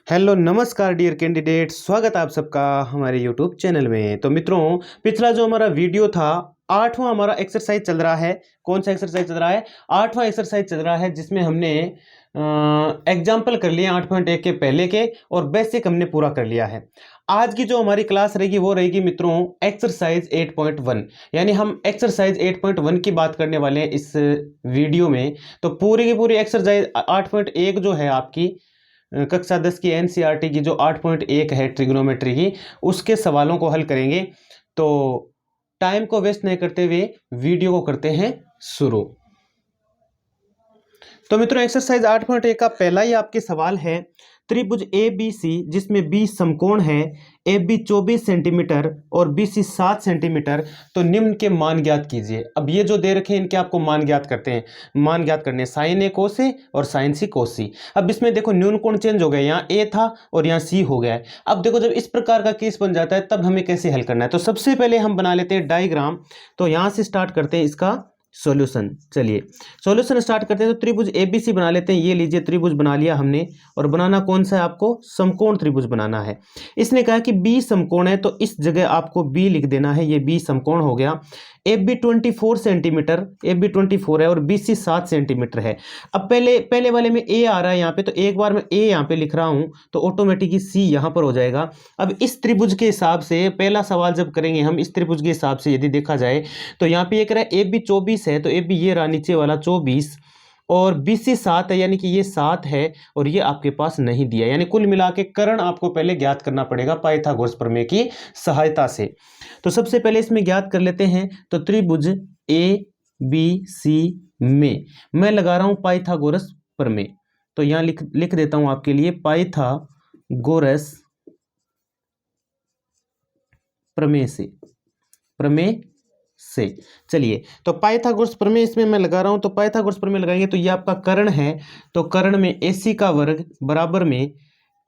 Hello नमस्कार dear candidate, स्वागत है आप सबका हमारे यूट्यूब चैनल में। तो मित्रों, पिछला जो हमारा वीडियो था, आठवां हमारा एक्सरसाइज चल रहा है। कौन सा एक्सरसाइज चल रहा है? आठवां एक्सरसाइज चल रहा है, जिसमें हमने एग्जाम्पल कर लिए 8.1 के पहले के और बेसिक हमने पूरा कर लिया है। आज की जो हमारी क्लास रहेगी वो रहेगी मित्रों एक्सरसाइज 8.1, यानी हम एक्सरसाइज 8.1 की बात करने वाले हैं इस वीडियो में। तो पूरी की पूरी एक्सरसाइज 8.1 जो है आपकी कक्षा 10 की एनसीईआरटी की जो 8.1 है ट्रिग्नोमेट्री की, उसके सवालों को हल करेंगे। तो टाइम को वेस्ट नहीं करते हुए वीडियो को करते हैं शुरू। तो मित्रों, एक्सरसाइज 8.1 का पहला ही आपके सवाल है, त्रिभुज ए बी सी जिसमें बी समकोण है, ए बी 24 सेंटीमीटर और बी सी 7 सेंटीमीटर, तो निम्न के मान ज्ञात कीजिए। अब ये जो दे रखे हैं इनके आपको मान ज्ञात करते हैं, मान ज्ञात करने साइन ए कोस ए और साइन सी कोस सी। अब इसमें देखो न्यून कोण चेंज हो गया, यहाँ ए था और यहाँ सी हो गया है। अब देखो जब इस प्रकार का केस बन जाता है तब हमें कैसे हल करना है। तो सबसे पहले हम बना लेते हैं डायग्राम। तो यहाँ से स्टार्ट करते हैं इसका सॉल्यूशन। चलिए सॉल्यूशन स्टार्ट करते हैं। तो त्रिभुज एबीसी बना लेते हैं। ये लीजिए त्रिभुज बना लिया हमने, और बनाना कौन सा है आपको? समकोण त्रिभुज बनाना है। इसने कहा कि बी समकोण है, तो इस जगह आपको बी लिख देना है। ये बी समकोण हो गया। F B 24 centimetre, F B 24 है और बी सी 7 सेंटीमीटर है। अब पहले वाले में ए आ रहा है यहाँ पे, तो एक बार मैं ए यहाँ पे लिख रहा हूँ तो ऑटोमेटिकली सी यहाँ पर हो जाएगा। अब इस त्रिभुज के हिसाब से पहला सवाल जब करेंगे हम, इस त्रिभुज के हिसाब से यदि देखा जाए तो यहाँ पे ये कह रहा है एफ बी 24 है, तो एफ बी ये रहा नीचे वाला 24, और बी सी 7 है, यानी कि ये 7 है और ये आपके पास नहीं दिया। यानी कुल मिला के कर्ण आपको पहले ज्ञात करना पड़ेगा पाइथागोरस प्रमेय की सहायता से। तो सबसे पहले इसमें ज्ञात कर लेते हैं। तो त्रिभुज ए बी सी में मैं लगा रहा हूं पाइथागोरस प्रमेय। तो यहां लिख देता हूं आपके लिए पाइथागोरस प्रमेय से। चलिए, तो पाइथागोरस प्रमेय इसमें मैं लगा रहा हूं। तो पाइथागोरस प्रमेय लगाएंगे तो ये आपका कर्ण है। तो कर्ण में AC का वर्ग बराबर में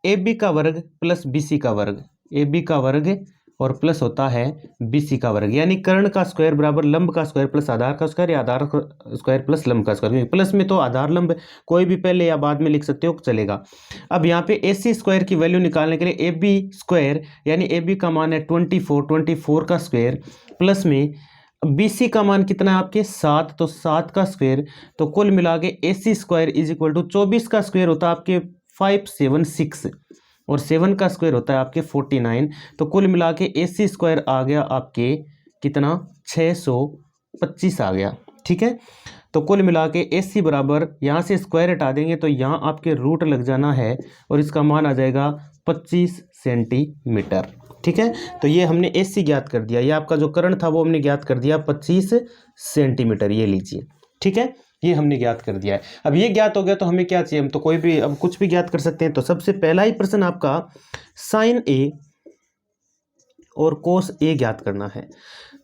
AB का वर्ग प्लस BC का वर्ग, AB का वर्ग और प्लस होता है BC का वर्ग, यानी कर्ण का स्क्वायर बराबर लंब का स्क्वायर प्लस आधार का स्क्वायर, या आधार स्क्वायर प्लस लंब का स्क्वायर। प्लस में तो आधार लंब कोई भी पहले या बाद में लिख सकते हो, चलेगा। अब यहाँ पे AC स्क्वायर की वैल्यू निकालने के लिए AB स्क्वायर, यानी AB का मान है 24 का स्क्वायर, प्लस में BC का मान कितना है आपके 7, तो 7 का स्क्वायर। तो कुल मिला के AC square is equal to 24 का स्क्वायर होता है आपके 576 और 7 का स्क्वायर होता है आपके 49। तो कुल मिला के AC स्क्वायर आ गया आपके कितना? 625 आ गया। ठीक है, तो कुल मिला के AC बराबर, यहाँ से स्क्वायर हटा देंगे तो यहाँ आपके रूट लग जाना है और इसका मान आ जाएगा 25 सेंटीमीटर। ठीक है, तो ये हमने AC ज्ञात कर दिया। ये आपका जो कर्ण था वो हमने ज्ञात कर दिया 25 सेंटीमीटर, ये लीजिए। ठीक है, ये हमने ज्ञात कर दिया है। अब ये ज्ञात हो गया तो हमें क्या चाहिए? हम तो कोई भी अब कुछ भी ज्ञात कर सकते हैं। तो सबसे पहला ही प्रश्न आपका साइन A और कोस A ज्ञात करना है।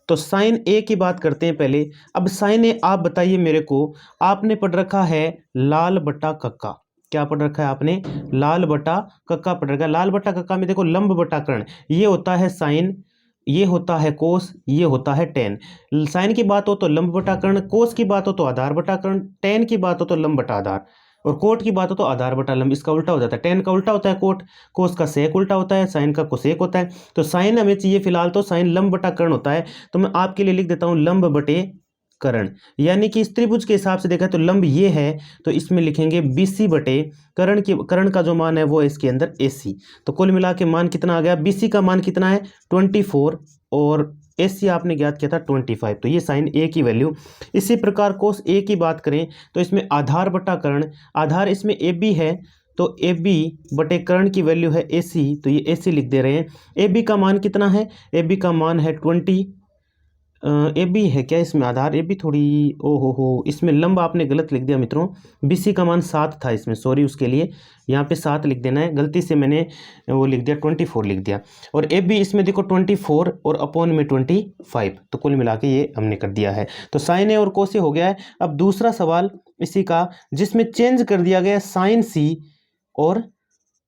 तो साइन A की बात करते हैं पहले। अब साइन A आप बताइए मेरे को, आपने पढ़ रखा है लाल बटा कक्का। क्या पढ़ रखा है आपने? लाल बटा कक्का पढ़ रखा है। लाल बटा कक्का में देखो लंब बटा कर्ण, ये होता है साइन, ये होता है कोस, ये होता है टेन। साइन की बात हो तो लंब बटा कर्ण, कोस की बात हो तो आधार बटा कर्ण, टेन की बात हो तो लंब बटा आधार, और कोट की बात हो तो आधार बटा लंब। इसका उल्टा हो जाता है, टेन का उल्टा होता है कोट, कोस का सेक उल्टा होता है, साइन का कोसेक होता है। तो साइन हमें चाहिए फिलहाल, तो साइन लंब बटा कर्ण होता है। तो मैं आपके लिए लिख देता हूं लंब बटे कर्ण, यानी कि इस त्रिभुज के हिसाब से देखा तो लंब ये है, तो इसमें लिखेंगे BC बटे कर्ण का जो मान है वो है इसके अंदर AC। तो कुल मिला के मान कितना आ गया? BC का मान कितना है? 24 और AC आपने ज्ञात किया था 25। तो ये साइन A की वैल्यू। इसी प्रकार कोस A की बात करें तो इसमें आधार बटा कर्ण, आधार इसमें AB है, तो AB बटे कर्ण की वैल्यू है AC, तो ये AC लिख दे रहे हैं। AB का मान कितना है? AB का मान है 20। AB है क्या इसमें आधार? AB थोड़ी, ओ हो, इसमें लंब आपने गलत लिख दिया मित्रों। BC का मान 7 था इसमें, सॉरी उसके लिए। यहाँ पे 7 लिख देना है, गलती से मैंने वो लिख दिया 24 लिख दिया। और AB इसमें देखो 24 और अपॉन में 25, तो कुल मिला के ये हमने कर दिया है। तो साइन A और कोस A हो गया है। अब दूसरा सवाल इसी का, जिसमें चेंज कर दिया गया साइन C और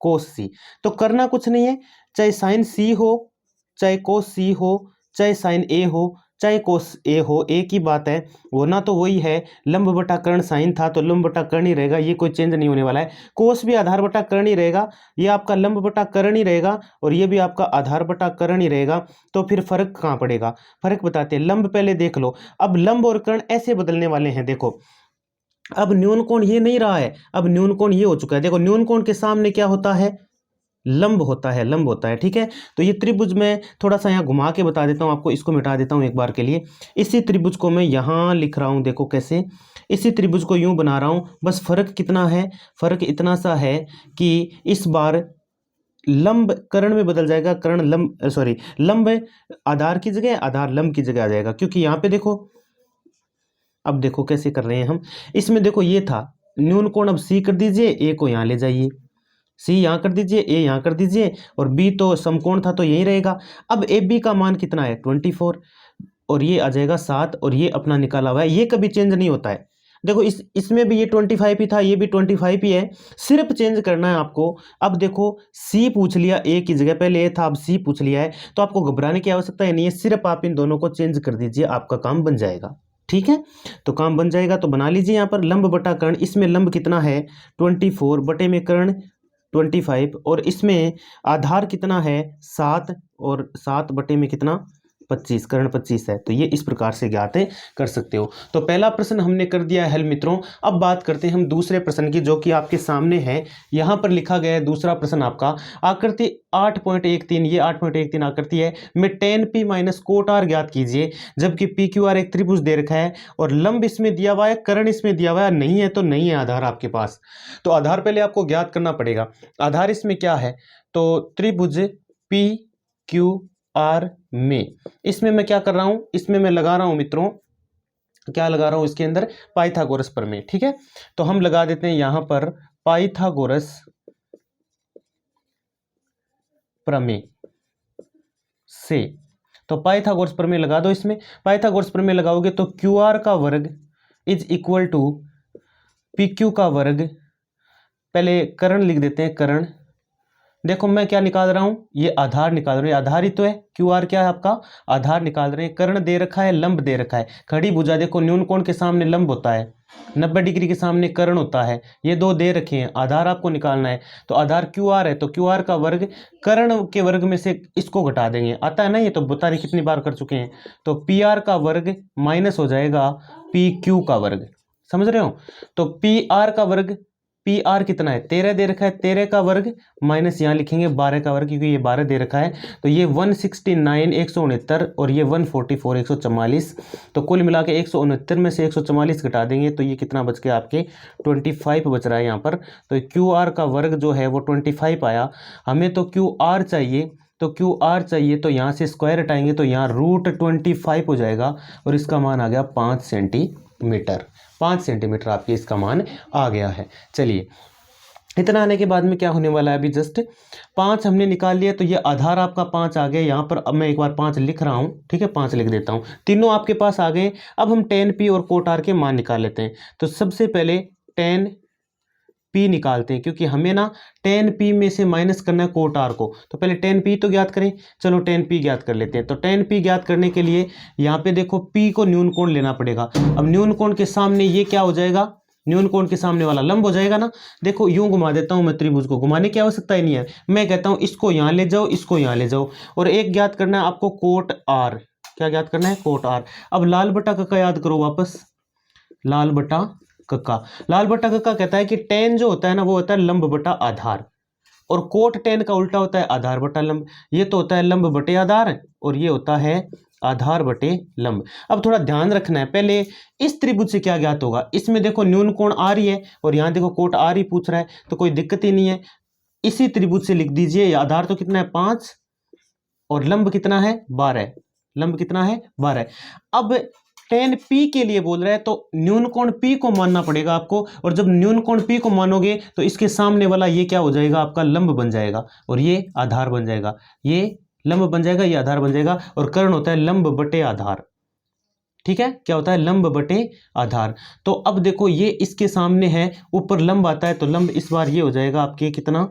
कोस C। तो करना कुछ नहीं है, चाहे साइन C हो, चाहे कोस C हो, चाहे साइन A हो, चाहे कोस ए हो, एक ही बात है, होना तो वही है। लंब बटा कर्ण साइन था तो लंब बटा कर्ण ही रहेगा, ये कोई चेंज नहीं होने वाला है। कोस भी आधार बटा कर्ण ही रहेगा, ये आपका लंब बटा कर्ण ही रहेगा और ये भी आपका आधार बटा कर्ण ही रहेगा। तो फिर फर्क कहाँ पड़ेगा, फर्क बताते हैं। लंब पहले देख लो, अब लंब और कर्ण ऐसे बदलने वाले हैं। देखो अब न्यून कोण ये नहीं रहा है, अब न्यून कोण ये हो चुका है। देखो न्यून कोण के सामने क्या होता है, लंब होता है, लंब होता है, ठीक है। तो ये त्रिभुज में थोड़ा सा यहाँ घुमा के बता देता हूँ आपको, इसको मिटा देता हूँ एक बार के लिए। इसी त्रिभुज को मैं यहाँ लिख रहा हूँ, देखो कैसे, इसी त्रिभुज को यूं बना रहा हूँ। बस फर्क कितना है, फर्क इतना सा है कि इस बार लंब कर्ण में बदल जाएगा, कर्ण लंब, सॉरी लंब आधार की जगह आधार लंब की जगह आ जाएगा। क्योंकि यहाँ पे देखो, अब देखो कैसे कर रहे हैं हम। इसमें देखो ये था न्यून कोण, अब सी कर दीजिए, ए को यहाँ ले जाइए, सी यहाँ कर दीजिए, ए यहाँ कर दीजिए, और बी तो समकोण था तो यही रहेगा। अब ए बी का मान कितना है 24 और ये आ जाएगा 7 और ये अपना निकाला हुआ है, ये कभी चेंज नहीं होता है। देखो इसमें भी ये 25 ही था, ये भी 25 ही है, सिर्फ चेंज करना है आपको। अब देखो सी पूछ लिया ए की जगह, पहले ए था अब सी पूछ लिया है, तो आपको घबराने की आवश्यकता ही नहीं है, सिर्फ आप इन दोनों को चेंज कर दीजिए, आपका काम बन जाएगा। ठीक है, तो काम बन जाएगा। तो बना लीजिए यहाँ पर लंब बटा कर्ण, इसमें लंब कितना है 24 बटे में कर्ण 25 और इसमें आधार कितना है 7 और 7 बटे में कितना 25, कर्ण 25 है। तो ये इस प्रकार से ज्ञात कर सकते हो। तो पहला प्रश्न हमने कर दिया है हल मित्रों। अब बात करते हैं हम दूसरे प्रश्न की, जो कि आपके सामने है। यहाँ पर लिखा गया है दूसरा प्रश्न आपका, आकृति 8.13, ये 8.13 आकृति है, में tan p minus cot r ज्ञात कीजिए, जबकि पी क्यू आर एक त्रिभुज दे रखा है और लंब इसमें दिया हुआ है, कर्ण इसमें दिया हुआ है, नहीं है तो नहीं है आधार आपके पास। तो आधार पहले आपको ज्ञात करना पड़ेगा। आधार इसमें क्या है, तो त्रिभुज पी क्यू आर में, इसमें मैं क्या कर रहा हूं, इसमें मैं लगा रहा हूं मित्रों, क्या लगा रहा हूं इसके अंदर, पाइथागोरस प्रमेय। ठीक है, तो हम लगा देते हैं यहां पर पाइथागोरस प्रमेय से। तो पाइथागोरस प्रमेय लगा दो इसमें। पाइथागोरस प्रमेय लगाओगे तो क्यू आर का वर्ग is equal to P Q का वर्ग, पहले कर्ण लिख देते हैं, कर्ण। देखो मैं क्या निकाल रहा हूं, ये आधार निकाल रहे हैं, आधार ही तो है, क्यू आर क्या है आपका आधार निकाल रहे हैं। कर्ण दे रखा है, लंब दे रखा है, खड़ी भुजा देखो न्यून कोण के सामने लंब होता है, 90 डिग्री के सामने कर्ण होता है, ये दो दे रखे हैं, आधार आपको निकालना है। तो आधार क्यू आर है, तो क्यू आर का वर्ग कर्ण के वर्ग में से इसको घटा देंगे, आता है ना, ये तो बता रहे कितनी बार कर चुके हैं। तो पी आर का वर्ग माइनस हो जाएगा पी क्यू का वर्ग, समझ रहे हो। तो पी आर का वर्ग, पी आर कितना है 13 दे रखा है, 13 का वर्ग माइनस यहाँ लिखेंगे 12 का वर्ग, क्योंकि ये 12 दे रखा है। तो ये 169 169 और ये 144 144, तो कुल मिला के 169 में से 144 घटा देंगे तो ये कितना बच गया आपके 25 बच रहा है यहाँ पर। तो क्यू आर का वर्ग जो है वो 25 आया। हमें तो क्यू आर चाहिए, तो क्यू आर चाहिए, तो यहाँ से स्क्वायर हटाएंगे तो यहाँ √25 हो जाएगा और इसका मान आ गया 5 सेंटीमीटर। 5 सेंटीमीटर आपके इसका मान आ गया है। चलिए इतना आने के बाद में क्या होने वाला है, अभी जस्ट 5 हमने निकाल लिया, तो ये आधार आपका 5 आ गया यहाँ पर। अब मैं एक बार 5 लिख रहा हूँ, ठीक है, 5 लिख देता हूँ, तीनों आपके पास आ गए। अब हम tan p और कोट r के मान निकाल लेते हैं। तो सबसे पहले tan p निकालते हैं, क्योंकि हमें ना tan p में से माइनस करना है कोट r को। तो पहले tan p तो ज्ञात करें, चलो tan p ज्ञात कर लेते हैं। तो tan p ज्ञात करने के लिए यहाँ पे देखो p को न्यून कोण लेना पड़ेगा। अब न्यून कोण के सामने ये क्या हो जाएगा, न्यून कोण के सामने वाला लंब हो जाएगा ना। देखो यूं घुमा देता हूं मैं त्रिभुज को, घुमाने की आवश्यकता ही नहीं है, मैं कहता हूं इसको यहां ले जाओ, इसको यहां ले जाओ, और एक ज्ञात करना है आपको कोट r। क्या ज्ञात करना है, कोट r। अब लाल बटा कक्का याद करो वापस, लाल बटा कक्का, लाल बटा कक्का कहता है कि tan जो होता है ना वो होता है लंब बटा आधार, और कोट tan का उल्टा होता है आधार बटा लंब। ये तो होता है लंब बटे आधार और ये होता है आधार बटे लंब। अब थोड़ा ध्यान रखना है, पहले इस त्रिभुज से क्या ज्ञात होगा, इसमें देखो न्यून कोण आ रही है और यहाँ देखो कोट आ रही पूछ रहा है, तो कोई दिक्कत ही नहीं है। इसी त्रिभुज से लिख दीजिए, आधार तो कितना है 5 और लंब कितना है 12, लंब कितना है 12। अब tan p के लिए बोल रहा है तो न्यून कोण p को मानना पड़ेगा आपको, और जब न्यून कोण p को मानोगे तो इसके सामने वाला ये क्या हो जाएगा, आपका लंब बन जाएगा और ये आधार बन जाएगा, ये लंब बन जाएगा, ये आधार बन जाएगा। और कर्ण होता है लंब बटे आधार, ठीक है, क्या होता है लंब बटे आधार। तो अब देखो ये इसके सामने है, ऊपर लंब आता है, तो लंब इस बार ये हो जाएगा आपके कितना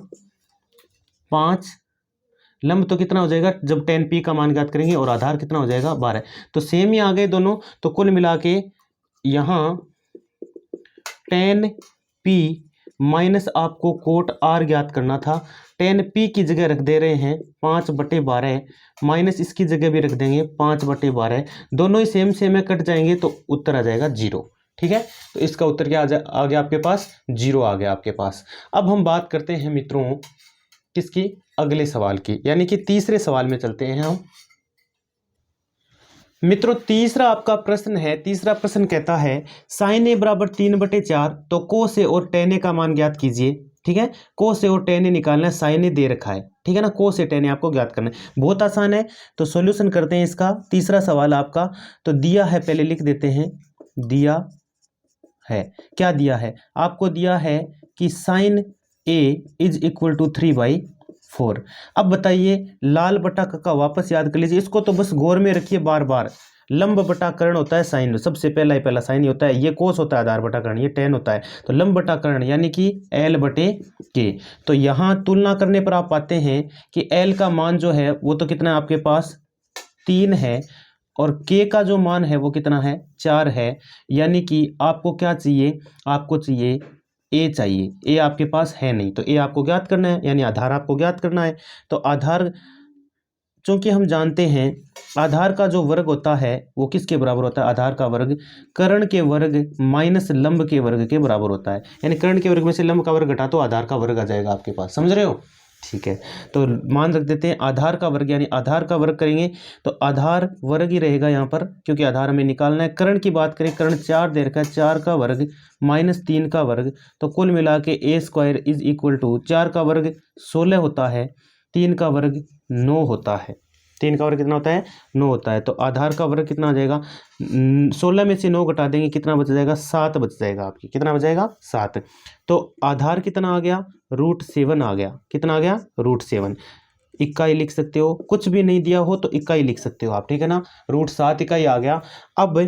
5 लंब तो कितना हो जाएगा जब tan p का मान ज्ञात करेंगे, और आधार कितना हो जाएगा 12। तो सेम ही आ गए दोनों। तो कुल मिला के यहाँ tan p माइनस आपको कोट r ज्ञात करना था। tan p की जगह रख दे रहे हैं 5/12, माइनस इसकी जगह भी रख देंगे 5/12। दोनों ही सेम सेम है, कट जाएंगे तो उत्तर आ जाएगा 0। ठीक है, तो इसका उत्तर क्या आ गया आपके पास, 0 आ गया आपके पास। अब हम बात करते हैं मित्रों किसकी, अगले सवाल की, यानी कि तीसरे सवाल में चलते हैं हम। मित्रों तीसरा आपका प्रश्न है, तीसरा प्रश्न कहता है sin a बराबर 3/4, तो cos a और tan a का मान ज्ञात कीजिए। ठीक है, cos a और tan a निकालना है, sin a दे रखा है। ठीक है ना, cos a tan a आपको ज्ञात करना है, बहुत आसान है। तो सॉल्यूशन करते हैं इसका। तीसरा सवाल आपका तो दिया है, पहले लिख देते हैं, दिया है, क्या दिया है आपको, दिया है कि sin a is equal to 3/4। अब बताइए लाल बटा कक्का वापस याद कर लीजिए, इसको तो बस गौर में रखिए बार बार। लंब बटा कर्ण होता है साइन, सबसे पहला साइन ही होता है, ये कोस होता है आधार बटा कर्ण, ये tan होता है। तो लंब बटा कर्ण यानी कि L/K। तो यहाँ तुलना करने पर आप पाते हैं कि L का मान जो है वो तो कितना है आपके पास 3 है, और K का जो मान है वो कितना है 4 है। यानी कि आपको क्या चाहिए, आपको चाहिए A चाहिए, A आपके पास है नहीं, तो A आपको ज्ञात करना है, यानी आधार आपको ज्ञात करना है। तो आधार, चूंकि हम जानते हैं आधार का जो वर्ग होता है वो किसके बराबर होता है, आधार का वर्ग कर्ण के वर्ग माइनस लंब के वर्ग के बराबर होता है। यानी कर्ण के वर्ग में से लंब का वर्ग घटा तो आधार का वर्ग आ जाएगा आपके पास, समझ रहे हो। ठीक है, तो मान रख देते हैं आधार का वर्ग, यानी आधार का वर्ग करेंगे तो आधार वर्ग ही रहेगा यहाँ पर, क्योंकि आधार हमें निकालना है। कर्ण की बात करें, कर्ण 4 दे रखा है, 4 का वर्ग माइनस 3 का वर्ग, तो कुल मिला के a² इज इक्वल टू 4 का वर्ग 16 होता है, 3 का वर्ग 9 होता है। 3 का वर्ग कितना होता है 9 होता है। तो आधार का वर्ग कितना आ जाएगा, 16 में से 9 घटा देंगे कितना बच जाएगा, 7 बच जाएगा आपकी, कितना बच जाएगा 7। तो आधार कितना आ गया, √7 आ गया, कितना आ गया √7। इकाई लिख सकते हो, कुछ भी नहीं दिया हो तो इकाई लिख सकते हो आप, ठीक है ना, √7 इकाई आ गया। अब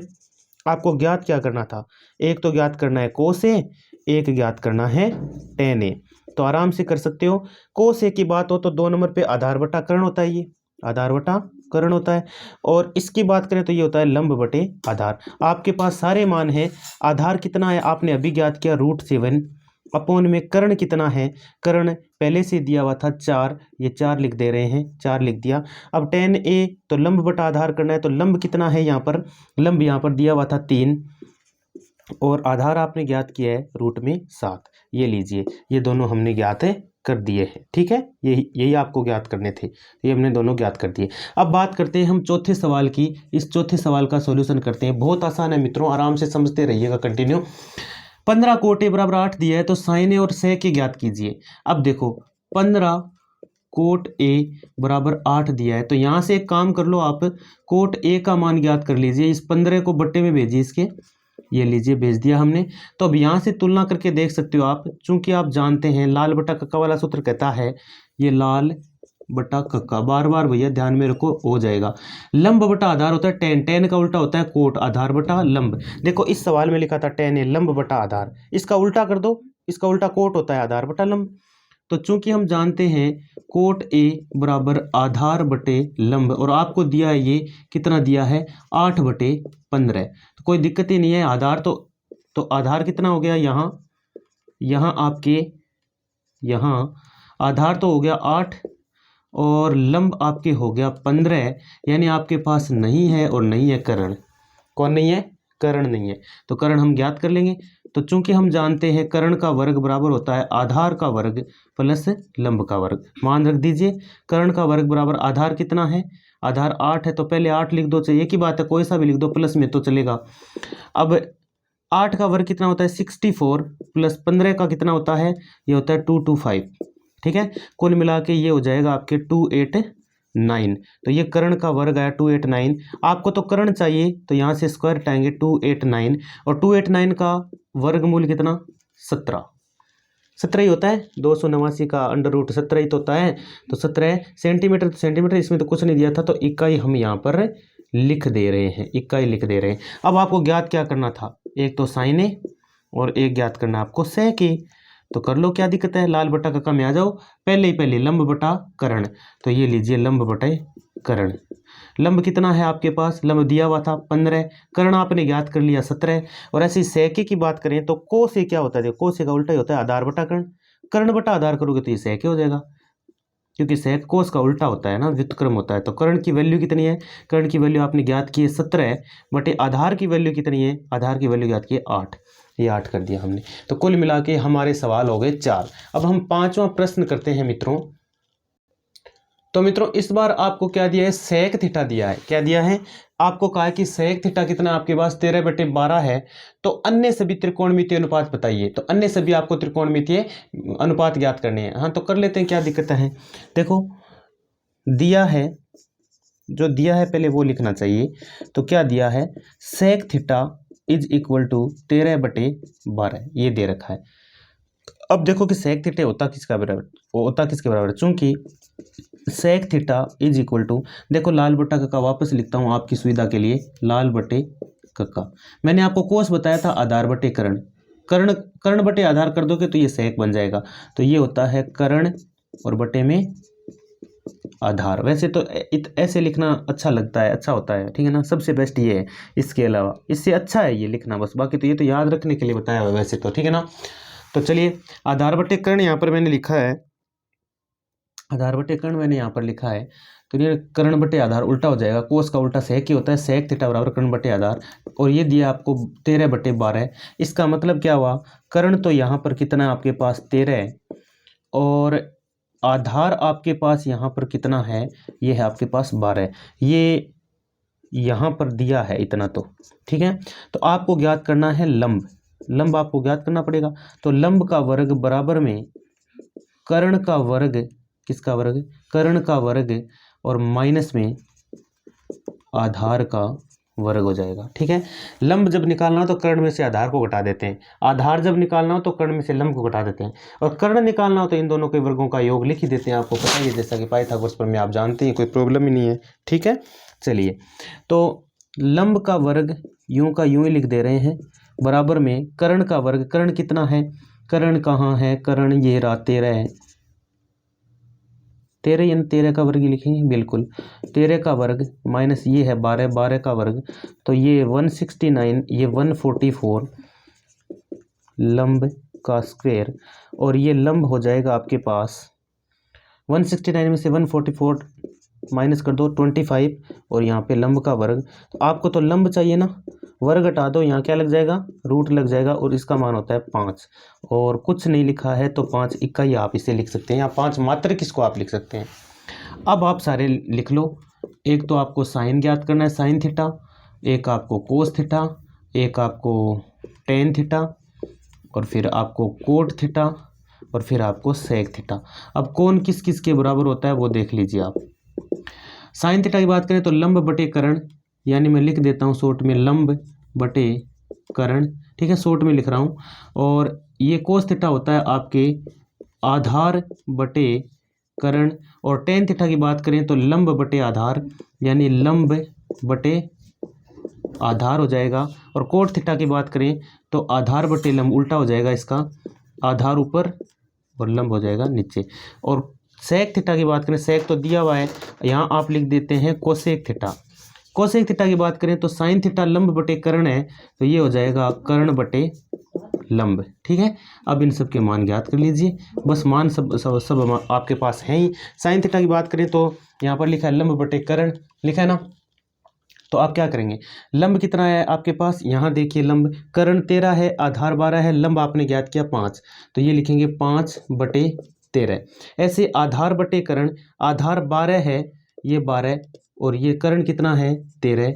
आपको ज्ञात क्या करना था, एक तो ज्ञात करना है cos a, एक ज्ञात करना है tan a। तो आराम से कर सकते हो। cos a की बात हो तो 2 नंबर पे आधार बटा कर्ण होता है, ये आधार बटा कर्ण होता है, और इसकी बात करें तो ये होता है लंब बटे आधार। आपके पास सारे मान है, आधार कितना है आपने अभी ज्ञात किया √7, अपोन में कर्ण कितना है, कर्ण पहले से दिया हुआ था 4, ये 4 लिख दे रहे हैं, 4 लिख दिया। अब tan a तो लंब बटा आधार करना है, तो लंब कितना है यहाँ पर, लंब यहाँ पर दिया हुआ था 3, और आधार आपने ज्ञात किया है √7। ये लीजिए, ये दोनों हमने ज्ञात है कर दिए हैं। ठीक है, यही आपको ज्ञात करने थे, ये हमने दोनों ज्ञात कर दिए। अब बात करते हैं हम चौथे सवाल की। इस चौथे सवाल का सॉल्यूशन करते हैं, बहुत आसान है मित्रों, आराम से समझते रहिएगा कंटिन्यू। 15 कोट a बराबर 8 दिया है, तो साइन a और sec a ज्ञात कीजिए। अब देखो 15 कोट a बराबर 8 दिया है, तो यहाँ से एक काम कर लो आप, कोट a का मान ज्ञात कर लीजिए, इस 15 को बट्टे में भेजिए इसके, ये लीजिए भेज दिया हमने। तो अब यहाँ से तुलना करके देख सकते हो आप, चूंकि आप जानते हैं लाल बटा कक्का वाला सूत्र कहता है, ये लाल बटा कक्का बार बार भैया ध्यान में रखो हो जाएगा। लंब बटा आधार होता है tan, tan का उल्टा होता है कोट, आधार बटा लंब। देखो इस सवाल में लिखा था tan a लंब बटा आधार, इसका उल्टा कर दो, इसका उल्टा कोट होता है आधार बटा लंब। तो चूंकि हम जानते हैं कोट a बराबर आधार बटे लंब, और आपको दिया है ये कितना दिया है 8/15, तो कोई दिक्कत ही नहीं है। आधार तो आधार कितना हो गया यहाँ आपके, यहाँ आधार तो हो गया 8 और लंब आपके हो गया 15, यानी आपके पास नहीं है और नहीं है कर्ण। कौन नहीं है, कर्ण नहीं है, तो कर्ण हम ज्ञात कर लेंगे। तो चूंकि हम जानते हैं कर्ण का वर्ग बराबर होता है आधार का वर्ग प्लस लंब का वर्ग, मान रख दीजिए कर्ण का वर्ग बराबर आधार कितना है, आधार 8 है, तो पहले 8 लिख दो, चाहिए एक ही बात है, कोई सा भी लिख दो, प्लस में तो चलेगा। अब 8 का वर्ग कितना होता है 64, प्लस 15 का कितना होता है, ये होता है 225। ठीक है, कुल मिला के ये हो जाएगा आपके 289। तो ये कर्ण का वर्ग आया 289। आपको तो कर्ण चाहिए, तो यहाँ से स्क्वायर हटाएंगे 289, और 289 का वर्गमूल कितना 17 ही होता है, 289 का √17 ही तो होता है। तो 17 सेंटीमीटर, तो सेंटीमीटर इसमें तो कुछ नहीं दिया था, तो इकाई हम यहाँ पर लिख दे रहे हैं, इकाई लिख दे रहे हैं। अब आपको ज्ञात क्या करना था, एक तो साइन a और एक ज्ञात करना आपको sec a। तो कर लो, क्या दिक्कत है, लाल बटा कक्का में आ जाओ। पहले लंब बटा कर्ण, तो ये लीजिए लंब बटे कर्ण। लंब कितना है आपके पास, लंब दिया हुआ था 15, कर्ण आपने ज्ञात कर लिया 17। और ऐसी सेके की बात करें तो को से क्या होता है, देखो को से का उल्टा ही होता है आधार बटा कर्ण। कर्ण बटा आधार करोगे तो ये सेके हो जाएगा, क्योंकि सेक कोस का उल्टा होता है ना, व्युत्क्रम होता है। तो कर्ण की वैल्यू कितनी है, कर्ण की वैल्यू आपने ज्ञात की है 17 बटे आधार की वैल्यू कितनी है, आधार की वैल्यू ज्ञात की है 8। ये 8 कर दिया हमने। तो कुल मिला के हमारे सवाल हो गए 4। अब हम 5वां प्रश्न करते हैं मित्रों। तो मित्रों इस बार आपको क्या दिया है, सेक थीटा दिया है। क्या दिया है आपको, कहा है कि सेक थीटा कितना आपके पास 13/12 है। तो अन्य सभी त्रिकोणमितीय अनुपात बताइए। तो अन्य सभी आपको त्रिकोणमितीय अनुपात ज्ञात करने हैं। हाँ तो कर लेते हैं, क्या दिक्कत है। देखो दिया है, जो दिया है पहले वो लिखना चाहिए। तो क्या दिया है, sec theta is equal to 13/12, ये दे रखा है। अब देखो कि सेक थीटा होता किसका बराबर, होता किसके बराबर, चूंकि sec theta is equal to, देखो लाल बटा कक्का वापस लिखता हूं आपकी सुविधा के लिए, लाल बटे कक्का। मैंने आपको कोस बताया था आधार बटे कर्ण, कर्ण बटे आधार कर दोगे तो ये सेक बन जाएगा। तो ये होता है कर्ण और बटे में आधार। वैसे तो ऐसे लिखना अच्छा लगता है, अच्छा होता है, ठीक है ना, सबसे बेस्ट ये है। इसके अलावा इससे अच्छा है ये लिखना बस, बाकी तो ये तो याद रखने के लिए बताया हुआ वैसे तो, ठीक है ना। तो चलिए आधार बटे कर्ण यहाँ पर मैंने लिखा है, आधार बटे कर्ण मैंने यहाँ पर लिखा है। तो ये कर्ण बटे आधार उल्टा हो जाएगा, कोस का उल्टा सेक ही होता है, सेक थीटा बराबर कर्ण बटे आधार। और ये दिया आपको 13/12। इसका मतलब क्या हुआ, कर्ण तो यहाँ पर कितना है आपके पास 13, और आधार आपके पास यहाँ पर कितना है, ये है आपके पास 12। ये यहाँ पर दिया है इतना, तो ठीक है। तो आपको ज्ञात करना है लंब, लंब आपको ज्ञात करना पड़ेगा। तो लंब का वर्ग बराबर में कर्ण का वर्ग, किसका वर्ग, कर्ण का वर्ग, और माइनस में आधार का वर्ग हो जाएगा, ठीक है। लंब जब निकालना हो तो कर्ण में से आधार को घटा देते हैं, आधार जब निकालना हो तो कर्ण में से लंब को घटा देते हैं, और कर्ण निकालना हो तो इन दोनों के वर्गों का योग लिख ही देते हैं। आपको पता ही है, जैसा कि पाइथागोरस प्रमेय आप जानते हैं, कोई प्रॉब्लम ही नहीं है, ठीक है। चलिए तो लंब का वर्ग यूं का यूं ही लिख दे रहे हैं, बराबर में कर्ण का वर्ग, कर्ण कितना है, कर्ण कहाँ है, कर्ण ये रहा 13 है, 13 यानी 13 का वर्ग ही लिखेंगे, बिल्कुल 13 का वर्ग माइनस ये है 12, 12 का वर्ग, तो ये 169, ये 144 लंब का स्क्वायर। और ये लंब हो जाएगा आपके पास 169 में से 144 माइनस कर दो 25, और यहाँ पे लंब का वर्ग। तो आपको तो लंब चाहिए ना, वर्ग हटा दो, यहाँ क्या लग जाएगा, रूट लग जाएगा, और इसका मान होता है 5। और कुछ नहीं लिखा है तो 5 इकाई आप इसे लिख सकते हैं, या 5 मात्र किसको आप लिख सकते हैं। अब आप सारे लिख लो। एक तो आपको साइन ज्ञात करना है, साइन थीटा, एक आपको कोस थीटा, एक आपको टेन थीटा, और फिर आपको कोट थीटा, और फिर आपको सेक थीटा। अब कौन किस किस के बराबर होता है वो देख लीजिए आप। साइन थीटा की बात करें तो लंब बटे कर्ण, यानी मैं लिख देता हूँ शॉर्ट में लंब बटे कर्ण, ठीक है, शॉर्ट में लिख रहा हूँ। और ये कोस थीटा होता है आपके आधार बटे कर्ण, और टेन थीटा की बात करें तो लंब बटे आधार, यानी लंब बटे आधार हो जाएगा। और कोट थीटा की बात करें तो आधार बटे लंब, उल्टा हो जाएगा इसका, आधार ऊपर और लंब हो जाएगा नीचे। और सेक थीटा की बात करें, सेक तो दिया हुआ है, यहाँ आप लिख देते हैं कोसेक थीटा। कोसेक थीटा की बात करें तो साइन थीटा लंब बटे कर्ण है, तो ये हो जाएगा कर्ण बटे लंब, ठीक है। अब इन सब के मान ज्ञात कर लीजिए, बस मान सब आपके पास हैं ही। साइन थीटा की बात करें तो यहाँ पर लिखा है लंब बटे कर्ण, लिखा है ना। तो आप क्या करेंगे, लंब कितना है आपके पास, यहाँ देखिए लंब, कर्ण 13 है, आधार 12 है, लंब आपने ज्ञात किया 5, तो ये लिखेंगे 5/13। ऐसे आधार बटे कर्ण, आधार 12 है, ये 12, और ये कर्ण कितना है 13,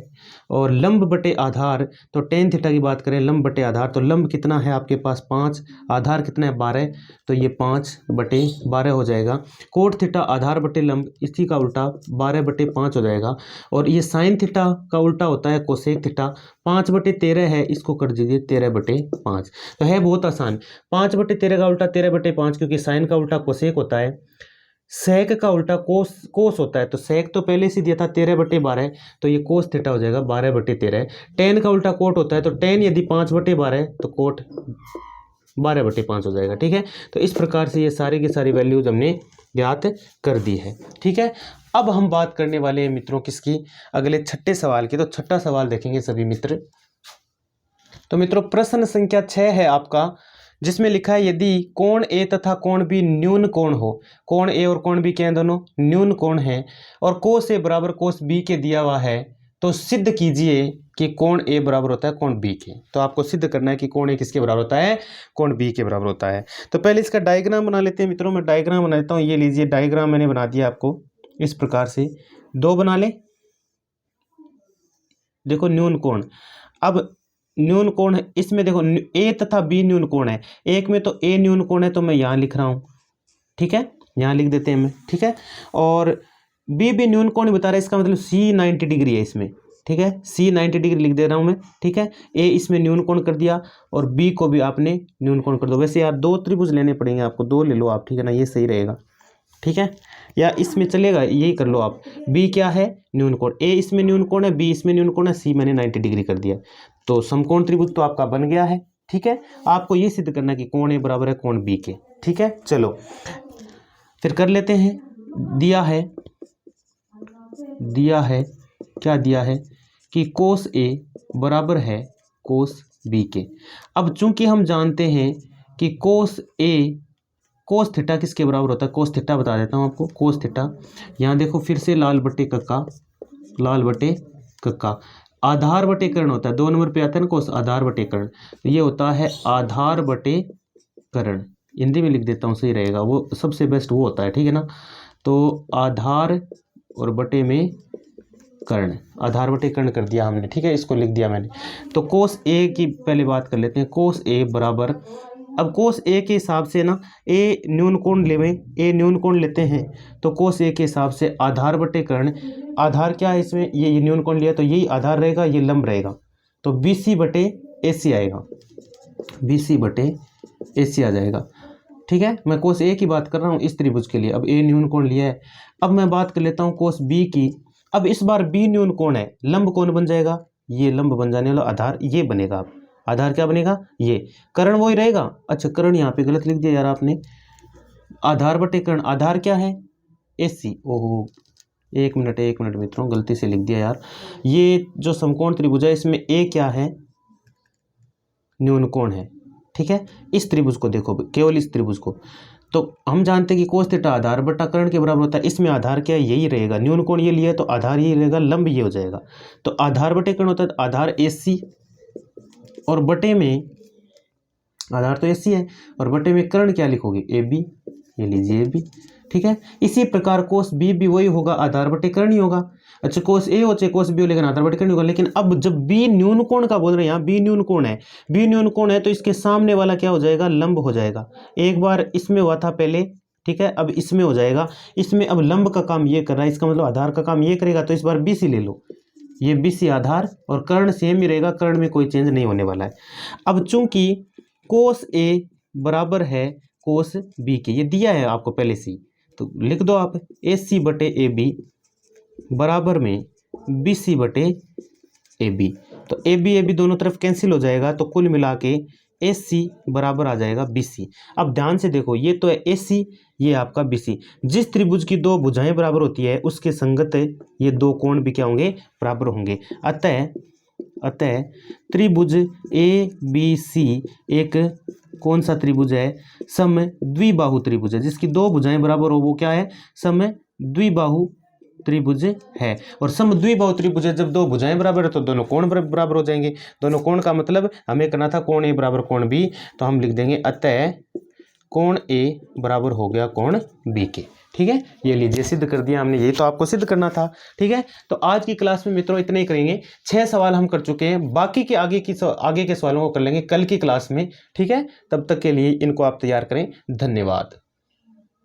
और लंब बटे आधार, तो टेन थीटा की बात करें लंब बटे आधार, तो लंब कितना है आपके पास 5, आधार कितना है 12, तो ये 5/12 हो जाएगा। कोट थीटा आधार बटे लंब, इसी का उल्टा 12/5 हो जाएगा। और ये साइन थीटा का उल्टा होता है कोसेक थीटा, 5/13 है, इसको कर दीजिए 13/5। तो है बहुत आसान, 5/13 का उल्टा 13/5, क्योंकि साइन का उल्टा कोसेक होता है, सेक का उल्टा कोस होता है। तो सेक तो पहले से दिया था 13/12, तो ये कोस थीटा हो जाएगा 12/13। टेन का उल्टा कोट होता है, तो टेन यदि 5/12 तो कोट 12/5 हो जाएगा। ठीक है, तो इस प्रकार से ये सारी की सारी वैल्यूज हमने ज्ञात कर दी है। ठीक है, अब हम बात करने वाले हैं मित्रों किसकी, अगले छठे सवाल की। तो छठा सवाल देखेंगे सभी मित्र। तो मित्रों प्रश्न संख्या 6 है आपका, जिसमें लिखा है यदि कोण ए तथा कोण बी न्यून कोण हो, कोण ए और कोण बी क्या है, दोनों न्यून कोण है, और कोस ए बराबर कोस बी के दिया हुआ है, तो सिद्ध कीजिए कि कोण ए बराबर होता है कोण बी के। तो आपको सिद्ध करना है कि कोण ए किसके बराबर होता है, कोण बी के बराबर होता है। तो पहले इसका डायग्राम बना लेते हैं मित्रों। मैं डायग्राम बना लेता हूँ, ये लीजिए डायग्राम मैंने बना दिया आपको इस प्रकार से, 2 बना ले। देखो न्यून कोण, अब न्यून कोण है, इसमें देखो ए तथा बी न्यून कोण है, एक में तो ए न्यून कोण है तो मैं यहाँ लिख रहा हूँ। ठीक है, यहाँ लिख देते हैं मैं। ठीक है, और बी भी न्यून कोण बता रहा है, इसका मतलब सी 90 डिग्री है इसमें। ठीक है, सी 90 डिग्री लिख दे रहा हूँ मैं। ठीक है, ए इसमें न्यून कोण कर दिया और बी को भी आपने न्यून कोण कर दो। वैसे यार 2 त्रिभुज लेने पड़ेंगे आपको, 2 ले लो आप। ठीक है ना, ये सही रहेगा। ठीक है, या इसमें चलेगा, यही कर लो आप। बी क्या है, न्यून कोण, ए इसमें न्यून कोण है, बी इसमें न्यून कोण है, सी मैंने 90 डिग्री कर दिया, तो समकोण त्रिभुज तो आपका बन गया है। ठीक है, आपको ये सिद्ध करना है कि कोण ए बराबर है कोण बी के। ठीक है, चलो फिर कर लेते हैं। दिया है क्या दिया है कि कोस ए बराबर है कोस बी के। अब चूंकि हम जानते हैं कि कोस ए कोस थीटा किसके बराबर होता है, कोस थीटा बता देता हूँ आपको। कोस थीटा, यहाँ देखो फिर से लाल बटे कक्का, आधार बटे कर्ण होता है, 2 नंबर पे आता है ना कोस, आधार बटे कर्ण, तो ये होता है आधार बटे कर्ण। हिंदी में लिख देता हूँ, सही रहेगा, वो सबसे बेस्ट वो होता है। ठीक है ना, तो आधार और बटे में कर्ण, आधार बटे कर्ण कर दिया हमने। ठीक है, इसको लिख दिया मैंने। तो कोस ए की पहले बात कर लेते हैं। कोस ए बराबर, अब कोस ए के हिसाब से ना, ए न्यून कोण लेते हैं, तो कोस ए के हिसाब से आधार बटे कर्ण, आधार क्या है इसमें, ये न्यून कोण लिया तो यही आधार रहेगा, ये लंब रहेगा, तो BC बटे AC आएगा, BC बटे AC आ जाएगा। ठीक है, मैं कोस ए की बात कर रहा हूँ इस त्रिभुज के लिए। अब ए न्यून कोण लिया है, अब मैं बात कर लेता हूँ कोस बी की। अब इस बार बी न्यून कोण है, लंब कौन बन जाएगा, ये लंब बन जाने वाला आधार ये बनेगा। अब आधार क्या बनेगा, ये कर्ण वही रहेगा। अच्छा कर्ण यहाँ पे गलत लिख दिया यार आपने, आधार बटे कर्ण, आधार क्या है AC। ओहो एक मिनट मित्रों, गलती से लिख दिया यार। ये जो समकोण त्रिभुज है इसमें ए क्या है, न्यून कोण है। ठीक है, इस त्रिभुज को देखो, केवल इस त्रिभुज को, तो हम जानते हैं कि कोस थीटा आधार बटा कर्ण के बराबर होता है। इसमें आधार क्या है, यही रहेगा, न्यून कोण ये लिया है तो आधार यही रहेगा, लंब ये हो जाएगा, तो आधार बटे कर्ण होता है तो आधार AC, और बटे में आधार तो AC है, और बटे में कर्ण क्या लिखोगे AB, ये लीजिए AB। ठीक है, इसी प्रकार कोस बी भी वही होगा, आधार बटे कर्ण ही होगा। अच्छा कोस ए हो चाहे कोस बी हो, लेकिन आधार बटे कर्ण होगा। लेकिन अब जब बी न्यून कोण का बोल रहे हैं, यहाँ बी न्यून कोण है, बी न्यून कोण है तो इसके सामने वाला क्या हो जाएगा, लंब हो जाएगा। एक बार इसमें हुआ था पहले, ठीक है, अब इसमें हो जाएगा। इसमें अब लंब का काम ये कर रहा है, इसका मतलब आधार का काम ये करेगा, तो इस बार BC ले लो, ये BC आधार, और कर्ण सेम ही रहेगा, कर्ण में कोई चेंज नहीं होने वाला है। अब चूंकि कोस ए बराबर है कोस बी के, ये दिया है आपको पहले से, तो लिख दो आप AC बटे AB बराबर में BC बटे AB। तो AB दोनों तरफ कैंसिल हो जाएगा, तो कुल मिला के AC बराबर आ जाएगा BC। अब ध्यान से देखो, ये तो है AC, ये आपका BC। जिस त्रिभुज की 2 भुजाएं बराबर होती है उसके संगत ये 2 कोण भी क्या होंगे, बराबर होंगे। अतः त्रिभुज ABC एक कौन सा त्रिभुज है, सम द्विबाहु त्रिभुज है। जिसकी 2 भुजाएं बराबर हो वो क्या है, सम द्विबाहु त्रिभुज है। और सम द्विबाहु त्रिभुज है, जब 2 भुजाएं बराबर है तो दोनों कोण बराबर हो जाएंगे। दोनों कोण का मतलब हमें करना था कोण A बराबर कोण B, तो हम लिख देंगे अतः कोण A बराबर हो गया कोण B के। ठीक है, ये लीजिए सिद्ध कर दिया हमने, यही तो आपको सिद्ध करना था। ठीक है, तो आज की क्लास में मित्रों इतने ही करेंगे। 6 सवाल हम कर चुके हैं, बाकी के आगे के सवालों को कर लेंगे कल की क्लास में। ठीक है, तब तक के लिए इनको आप तैयार करें। धन्यवाद।